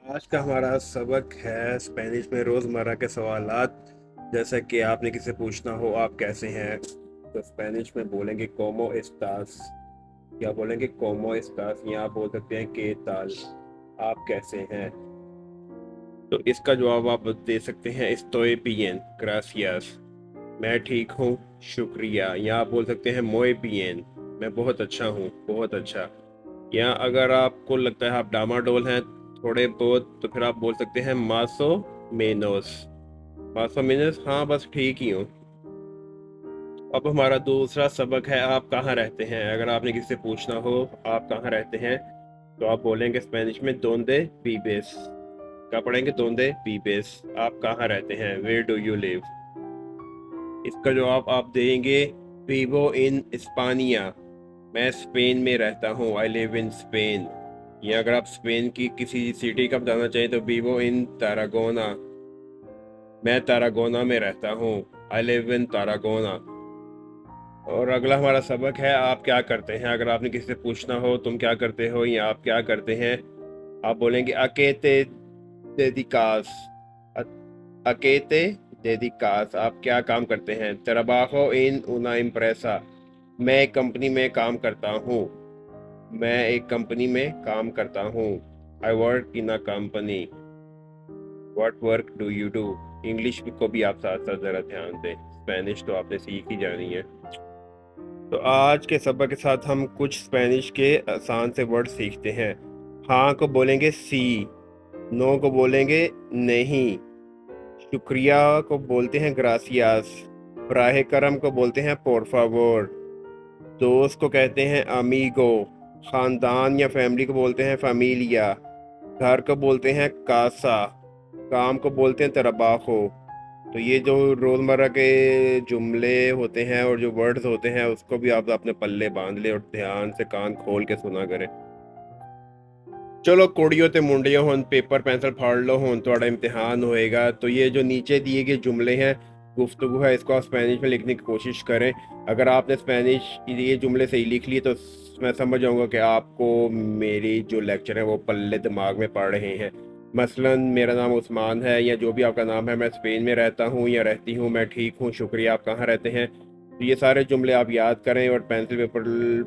आज का हमारा सबक है स्पेनिश में रोज़मर्रा के सवालात। जैसे कि आपने किसी से पूछना हो आप कैसे हैं, तो स्पेनिश में बोलेंगे कोमो एस्टास, या बोलेंगे कोमो एस्टास, या आप बोल सकते हैं के ताल, आप कैसे हैं। तो इसका जवाब आप दे सकते हैं estoy bien gracias, मैं ठीक हूँ, शुक्रिया। या आप बोल सकते हैं muy bien, मैं बहुत अच्छा हूँ, बहुत अच्छा। या अगर आपको लगता है आप डामाडोल हैं थोड़े बहुत, तो फिर आप बोल सकते हैं मासो मेनोस, मासो मेनोस, हाँ बस ठीक ही हूँ। अब हमारा दूसरा सबक है आप कहाँ रहते हैं। अगर आपने किसी से पूछना हो आप कहाँ रहते हैं, तो आप बोलेंगे स्पेनिश में दोंदे विवेस। क्या पढ़ेंगे? दोंदे विवेस, आप कहाँ रहते हैं, वेयर डू यू लिव। इसका जवाब आप देंगे विवो इन स्पानिया, मैं स्पेन में रहता हूँ, आई लिव इन स्पेन। या अगर आप स्पेन की किसी सिटी का बताना चाहें तो विवो इन तारागोना, मैं तारागोना में रहता हूँ, आई लिव इन तारागोना। और अगला हमारा सबक है आप क्या करते हैं। अगर आपने किसी से पूछना हो तुम क्या करते हो या आप क्या करते हैं, आप बोलेंगे अकेते डेडिकास, अकेते डेडिकास, आप क्या काम करते हैं। trabajo इन una empresa, मैं एक कंपनी में काम करता हूँ, मैं एक कंपनी में काम करता हूँ। I work in a company, what work do you do. English को भी आप साथ साथ जरा ध्यान दें, स्पेनिश तो आपने सीख ही जानी है। तो आज के सबक के साथ हम कुछ स्पेनिश के आसान से वर्ड सीखते हैं। हाँ को बोलेंगे सी, नो को बोलेंगे नहीं, शुक्रिया को बोलते हैं ग्रासियास, बराहे करम को बोलते हैं por favor, दोस्त को कहते हैं अमीगो, खानदान या फैमिली को बोलते हैं familia, घर को बोलते हैं कासा, काम को बोलते हैं trabajo। तो ये जो रोज़मर्रा के जुमले होते हैं और जो वर्ड्स होते हैं उसको भी आप अपने पल्ले बांध ले और ध्यान से कान खोल के सुना करें। चलो कुड़ियों ते मुंडियों हुन पेपर पेंसिल फाड़ लो हुन थोड़ा इम्तिहान होएगा। तो ये जो नीचे दिए गए जुमले हैं, गुफ्तगू है, इसको आप स्पेनिश में लिखने की कोशिश करें। अगर आपने स्पेनिश ये जुमले सही लिख लिए तो मैं समझ जाऊंगा कि आपको मेरी जो लेक्चर है वो पल्ले दिमाग में पड़ रहे हैं। मसलन मेरा नाम उस्मान है या जो भी आपका नाम है, मैं स्पेन में रहता हूँ या रहती हूँ, मैं ठीक हूँ, शुक्रिया, आप कहाँ रहते हैं। तो ये सारे जुमले आप याद करें और पेंसिल पेपर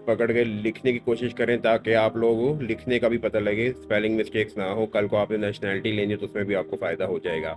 पकड़ के लिखने की कोशिश करें ताकि आप लोगों को लिखने का भी पता लगे, स्पेलिंग मिस्टेक्स ना हो। कल को आपने नेशनैलिटी लेनी है तो उसमें भी आपको फ़ायदा हो जाएगा।